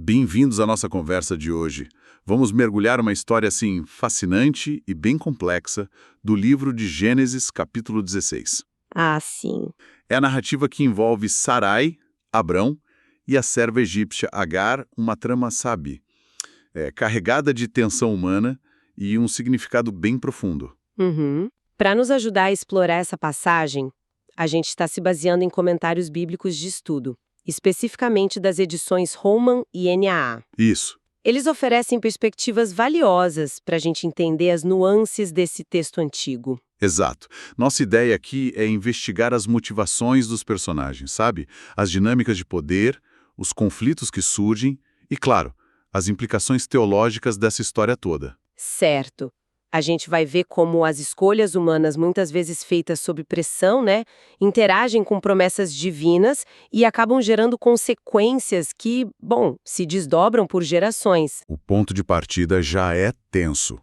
Bem-vindos à nossa conversa de hoje. Vamos mergulhar uma história assim fascinante e bem complexa do livro de Gênesis, capítulo 16. Ah, sim. É a narrativa que envolve Sarai, Abrão e a serva egípcia Agar, uma trama, sabe, carregada de tensão humana e um significado bem profundo. Para nos ajudar a explorar essa passagem, a gente está se baseando em comentários bíblicos de estudo, especificamente das edições Holman e NAA. Isso. Eles oferecem perspectivas valiosas para a gente entender as nuances desse texto antigo. Exato. Nossa ideia aqui é investigar as motivações dos personagens, sabe? As dinâmicas de poder, os conflitos que surgem e, claro, as implicações teológicas dessa história toda. Certo. A gente vai ver como as escolhas humanas, muitas vezes feitas sob pressão, interagem com promessas divinas e acabam gerando consequências que, se desdobram por gerações. O ponto de partida já é tenso.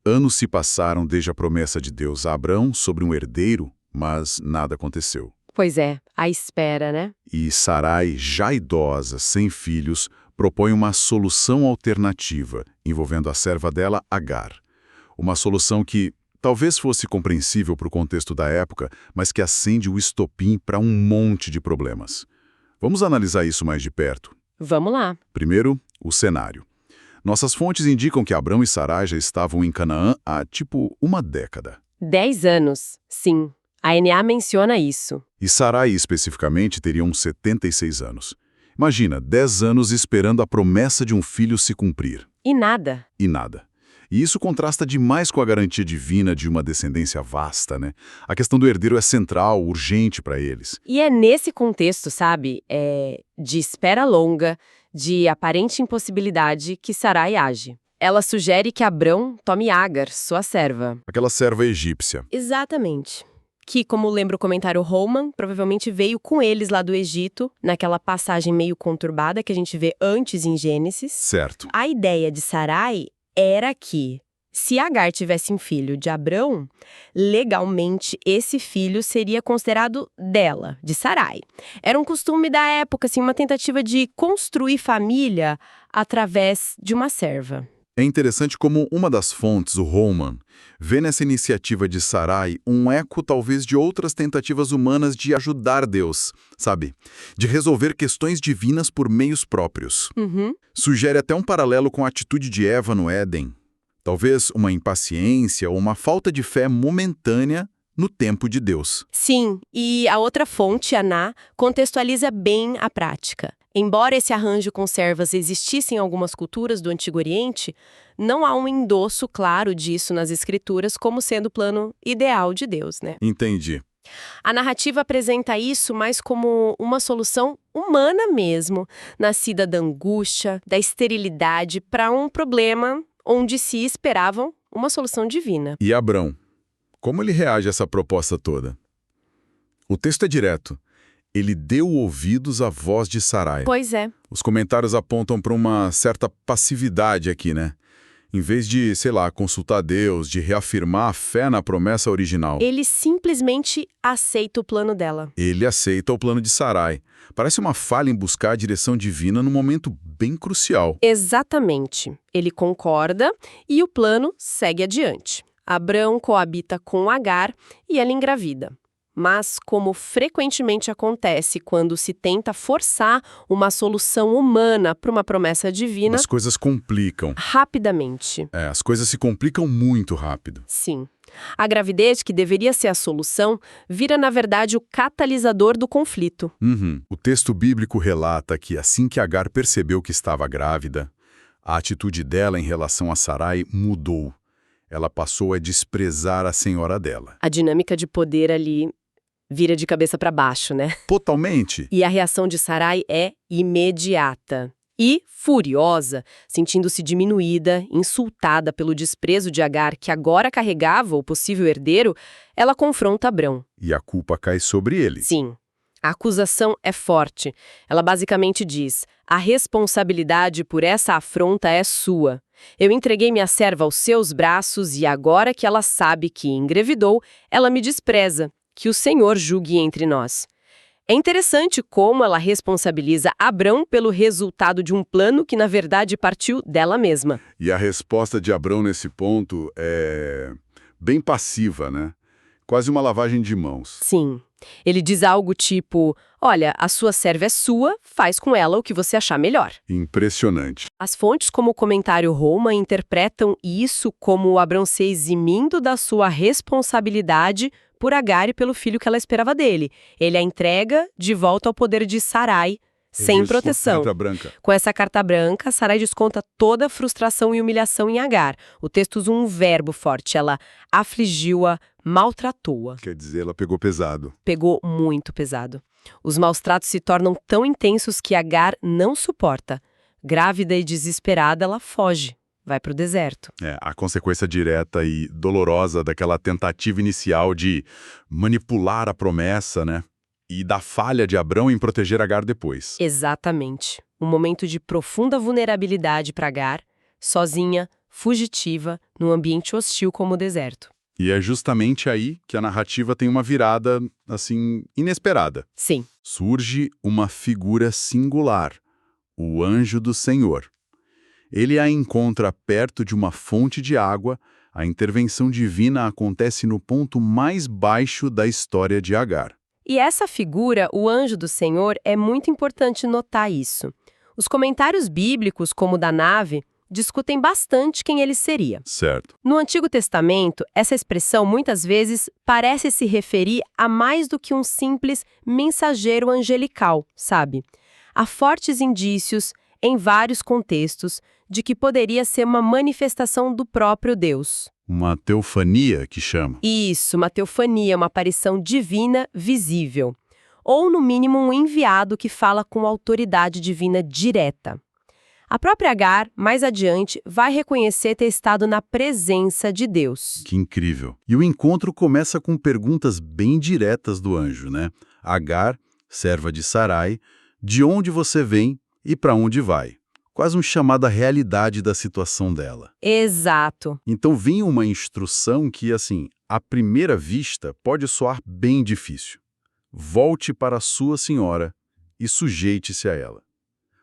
Anos se passaram desde a promessa de Deus a Abrão sobre um herdeiro, mas nada aconteceu. Pois é, a espera, né? E Sarai, já idosa, sem filhos, propõe uma solução alternativa, envolvendo a serva dela, Agar. Uma solução que talvez fosse compreensível para o contexto da época, mas que acende o estopim para um monte de problemas. Vamos analisar isso mais de perto. Vamos lá. Primeiro, o cenário. Nossas fontes indicam que Abrão e Sarai já estavam em Canaã há, uma década. 10 anos, sim. A NA menciona isso. E Sarai, especificamente, teria uns 76 anos. Imagina, 10 anos esperando a promessa de um filho se cumprir. E nada. E nada. E isso contrasta demais com a garantia divina de uma descendência vasta, né? A questão do herdeiro é central, urgente para eles. E é nesse contexto, sabe, de espera longa, de aparente impossibilidade, que Sarai age. Ela sugere que Abrão tome Agar, sua serva. Aquela serva egípcia. Exatamente. Que, como lembra o comentário Holman, provavelmente veio com eles lá do Egito, naquela passagem meio conturbada que a gente vê antes em Gênesis. Certo. A ideia de Sarai era que, se Agar tivesse um filho de Abrão, legalmente esse filho seria considerado dela, de Sarai. Era um costume da época, assim, uma tentativa de construir família através de uma serva. É interessante como uma das fontes, o Holman, vê nessa iniciativa de Sarai um eco talvez de outras tentativas humanas de ajudar Deus, sabe? De resolver questões divinas por meios próprios. Sugere até um paralelo com a atitude de Eva no Éden. Talvez uma impaciência ou uma falta de fé momentânea no tempo de Deus. Sim, e a outra fonte, a Ná, contextualiza bem a prática. Embora esse arranjo com servas existisse em algumas culturas do Antigo Oriente, não há um endosso claro disso nas Escrituras como sendo o plano ideal de Deus, né? Entendi. A narrativa apresenta isso mais como uma solução humana mesmo, nascida da angústia, da esterilidade, para um problema onde se esperavam uma solução divina. E Abrão? Como ele reage a essa proposta toda? O texto é direto. Ele deu ouvidos à voz de Sarai. Pois é. Os comentários apontam para uma certa passividade aqui, né? Em vez de, consultar Deus, de reafirmar a fé na promessa original. Ele simplesmente aceita o plano dela. Ele aceita o plano de Sarai. Parece uma falha em buscar a direção divina num momento bem crucial. Exatamente. Ele concorda e o plano segue adiante. Abrão coabita com Agar e ela engravida. Mas, como frequentemente acontece quando se tenta forçar uma solução humana para uma promessa divina... As coisas complicam. Rapidamente. As coisas se complicam muito rápido. Sim. A gravidez, que deveria ser a solução, vira, na verdade, o catalisador do conflito. O texto bíblico relata que assim que Agar percebeu que estava grávida, a atitude dela em relação a Sarai mudou. Ela passou a desprezar a senhora dela. A dinâmica de poder ali vira de cabeça para baixo, né? Totalmente. E a reação de Sarai é imediata. E, furiosa, sentindo-se diminuída, insultada pelo desprezo de Agar, que agora carregava o possível herdeiro, ela confronta Abrão. E a culpa cai sobre ele. Sim. A acusação é forte. Ela basicamente diz: a responsabilidade por essa afronta é sua. Eu entreguei minha serva aos seus braços e agora que ela sabe que engravidou, ela me despreza. Que o Senhor julgue entre nós. É interessante como ela responsabiliza Abrão pelo resultado de um plano que, na verdade, partiu dela mesma. E a resposta de Abrão nesse ponto é bem passiva, né? Quase uma lavagem de mãos. Sim. Ele diz algo tipo, olha, a sua serva é sua, faz com ela o que você achar melhor. Impressionante. As fontes como o comentário Roma interpretam isso como Abrão se eximindo da sua responsabilidade por Agar e pelo filho que ela esperava dele. Ele a entrega de volta ao poder de Sarai, sem Registro proteção. carta branca. Com essa carta branca, Sarai desconta toda a frustração e humilhação em Agar. O texto usa um verbo forte, ela afligiu-a, maltratou-a. Quer dizer, ela pegou pesado. Pegou muito pesado. Os maus tratos se tornam tão intensos que Agar não suporta. Grávida e desesperada, ela foge, vai para o deserto. A consequência direta e dolorosa daquela tentativa inicial de manipular a promessa, né? E da falha de Abrão em proteger Agar depois. Exatamente. Um momento de profunda vulnerabilidade para Agar, sozinha, fugitiva, num ambiente hostil como o deserto. E é justamente aí que a narrativa tem uma virada, assim, inesperada. Sim. Surge uma figura singular, o anjo do Senhor. Ele a encontra perto de uma fonte de água. A intervenção divina acontece no ponto mais baixo da história de Agar. E essa figura, o anjo do Senhor, é muito importante notar isso. Os comentários bíblicos, como o da nave, discutem bastante quem ele seria. Certo. No Antigo Testamento, essa expressão muitas vezes parece se referir a mais do que um simples mensageiro angelical, sabe? Há fortes indícios, em vários contextos, de que poderia ser uma manifestação do próprio Deus. Uma teofania que chama. Isso, uma teofania, uma aparição divina visível. Ou, no mínimo, um enviado que fala com autoridade divina direta. A própria Agar, mais adiante, vai reconhecer ter estado na presença de Deus. Que incrível. E o encontro começa com perguntas bem diretas do anjo, né? Agar, serva de Sarai, de onde você vem e para onde vai? Quase um chamado à realidade da situação dela. Exato. Então vem uma instrução que, assim, à primeira vista pode soar bem difícil. Volte para a sua senhora e sujeite-se a ela.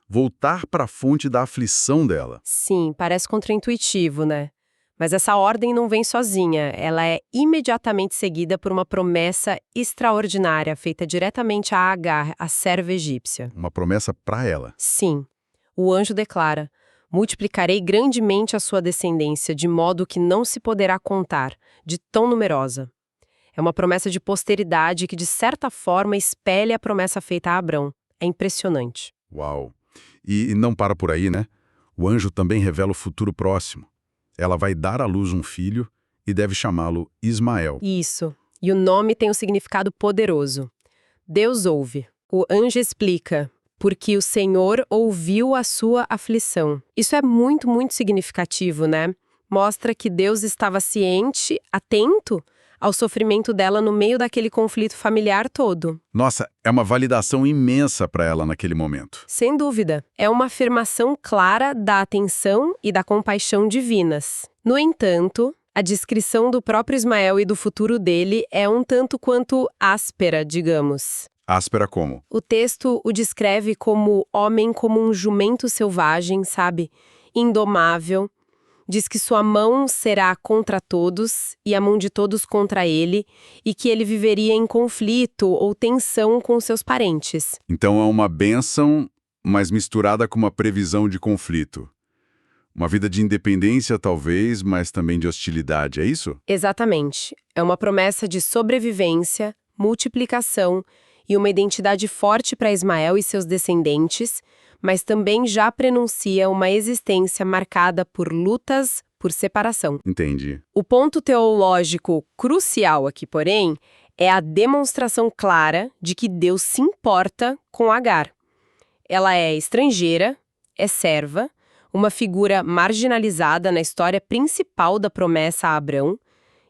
Voltar para a fonte da aflição dela. Sim, parece contraintuitivo, né? Mas essa ordem não vem sozinha, ela é imediatamente seguida por uma promessa extraordinária feita diretamente a Agar, a serva egípcia. Uma promessa para ela. Sim, o anjo declara: multiplicarei grandemente a sua descendência, de modo que não se poderá contar, de tão numerosa. É uma promessa de posteridade que, de certa forma, espelha a promessa feita a Abrão. É impressionante. Uau! E não para por aí, né? O anjo também revela o futuro próximo. Ela vai dar à luz um filho e deve chamá-lo Ismael. Isso. E o nome tem um significado poderoso. Deus ouve. O anjo explica: porque o Senhor ouviu a sua aflição. Isso é muito, muito significativo, né? Mostra que Deus estava ciente, atento ao sofrimento dela no meio daquele conflito familiar todo. Nossa, é uma validação imensa para ela naquele momento. Sem dúvida. É uma afirmação clara da atenção e da compaixão divinas. No entanto, a descrição do próprio Ismael e do futuro dele é um tanto quanto áspera, digamos. Áspera como? O texto o descreve como homem como um jumento selvagem, sabe? Indomável. Diz que sua mão será contra todos e a mão de todos contra ele, e que ele viveria em conflito ou tensão com seus parentes. Então é uma bênção, mas misturada com uma previsão de conflito. Uma vida de independência, talvez, mas também de hostilidade, é isso? Exatamente. É uma promessa de sobrevivência, multiplicação e uma identidade forte para Ismael e seus descendentes, mas também já prenuncia uma existência marcada por lutas, por separação. Entendi. O ponto teológico crucial aqui, porém, é a demonstração clara de que Deus se importa com Agar. Ela é estrangeira, é serva, uma figura marginalizada na história principal da promessa a Abrão,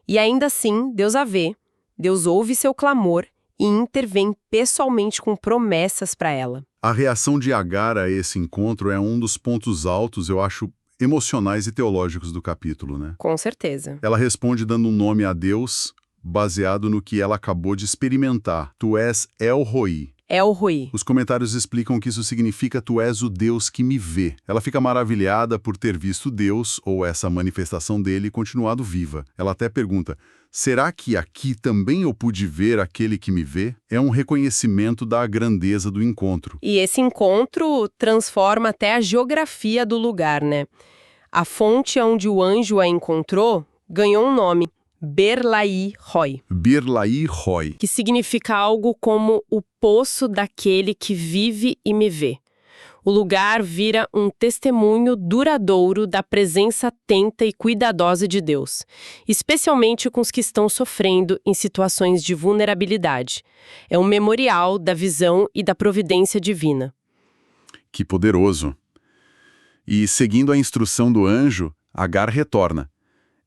e ainda assim Deus a vê, Deus ouve seu clamor e intervém pessoalmente com promessas para ela. A reação de Agar a esse encontro é um dos pontos altos, eu acho, emocionais e teológicos do capítulo, né? Com certeza. Ela responde dando um nome a Deus baseado no que ela acabou de experimentar. Tu és El Roi. El Roi. Os comentários explicam que isso significa tu és o Deus que me vê. Ela fica maravilhada por ter visto Deus, ou essa manifestação dele, continuado viva. Ela até pergunta, será que aqui também eu pude ver aquele que me vê? É um reconhecimento da grandeza do encontro. E esse encontro transforma até a geografia do lugar, né? A fonte onde o anjo a encontrou ganhou um nome, Beer Lahai Roi. Beer Lahai Roi. Que significa algo como o poço daquele que vive e me vê. O lugar vira um testemunho duradouro da presença atenta e cuidadosa de Deus, especialmente com os que estão sofrendo em situações de vulnerabilidade. É um memorial da visão e da providência divina. Que poderoso! E, seguindo a instrução do anjo, Agar retorna.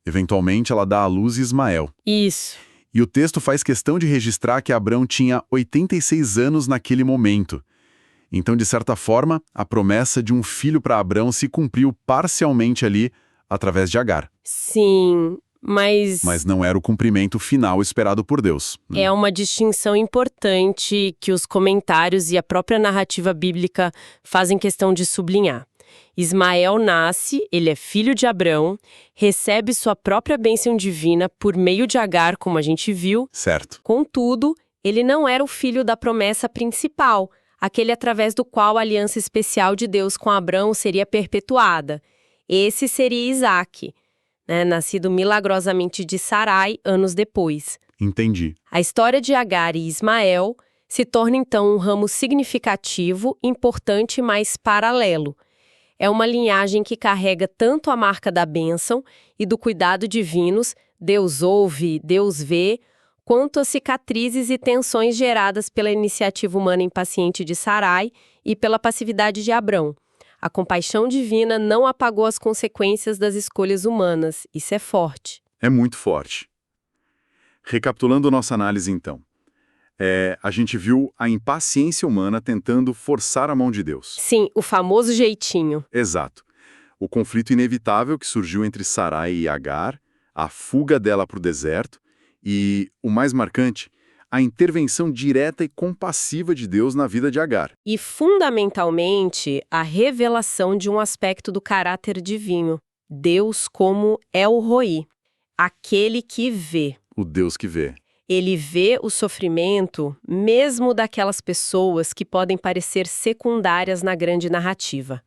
Eventualmente, ela dá à luz Ismael. Isso. E o texto faz questão de registrar que Abrão tinha 86 anos naquele momento. Então, de certa forma, a promessa de um filho para Abrão se cumpriu parcialmente ali, através de Agar. Sim, mas não era o cumprimento final esperado por Deus. é uma distinção importante que os comentários e a própria narrativa bíblica fazem questão de sublinhar. Ismael nasce, ele é filho de Abrão, recebe sua própria bênção divina por meio de Agar, como a gente viu. Certo. Contudo, ele não era o filho da promessa principal, aquele através do qual a aliança especial de Deus com Abrão seria perpetuada. Esse seria Isaque, né, nascido milagrosamente de Sarai anos depois. Entendi. A história de Agar e Ismael se torna então um ramo significativo, importante, mas paralelo. É uma linhagem que carrega tanto a marca da bênção e do cuidado divinos, Deus ouve, Deus vê, quanto as cicatrizes e tensões geradas pela iniciativa humana impaciente de Sarai e pela passividade de Abrão. A compaixão divina não apagou as consequências das escolhas humanas. Isso é forte. É muito forte. Recapitulando nossa análise, então. A gente viu a impaciência humana tentando forçar a mão de Deus. Sim, o famoso jeitinho. Exato. O conflito inevitável que surgiu entre Sarai e Agar, a fuga dela para o deserto e, o mais marcante, a intervenção direta e compassiva de Deus na vida de Agar. E, fundamentalmente, a revelação de um aspecto do caráter divino. Deus como El Roi, aquele que vê. O Deus que vê. Ele vê o sofrimento mesmo daquelas pessoas que podem parecer secundárias na grande narrativa.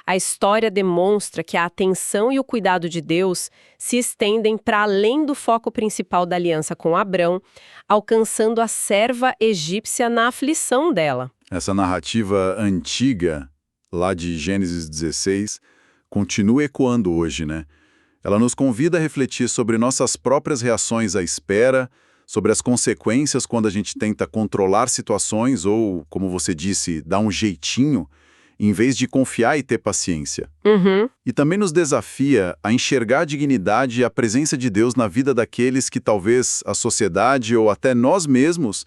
A história demonstra que a atenção e o cuidado de Deus se estendem para além do foco principal da aliança com Abrão, alcançando a serva egípcia na aflição dela. Essa narrativa antiga, lá de Gênesis 16, continua ecoando hoje, né? Ela nos convida a refletir sobre nossas próprias reações à espera, sobre as consequências quando a gente tenta controlar situações ou, como você disse, dar um jeitinho, em vez de confiar e ter paciência. E também nos desafia a enxergar a dignidade e a presença de Deus na vida daqueles que talvez a sociedade ou até nós mesmos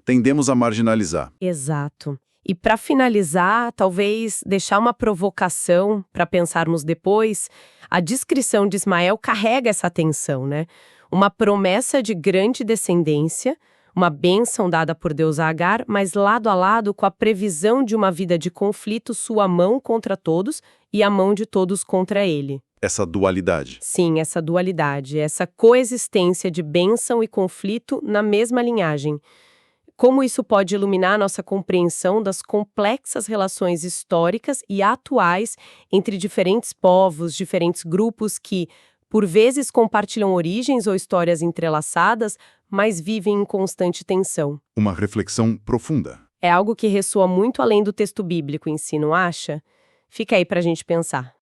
tendemos a marginalizar. Exato. E para finalizar, talvez deixar uma provocação para pensarmos depois, a descrição de Ismael carrega essa tensão, né? Uma promessa de grande descendência, uma bênção dada por Deus a Agar, mas lado a lado com a previsão de uma vida de conflito, sua mão contra todos e a mão de todos contra ele. Essa dualidade. Sim, essa dualidade, essa coexistência de bênção e conflito na mesma linhagem. Como isso pode iluminar nossa compreensão das complexas relações históricas e atuais entre diferentes povos, diferentes grupos que, por vezes, compartilham origens ou histórias entrelaçadas, mas vivem em constante tensão. Uma reflexão profunda. É algo que ressoa muito além do texto bíblico em si, não acha? Fica aí para a gente pensar.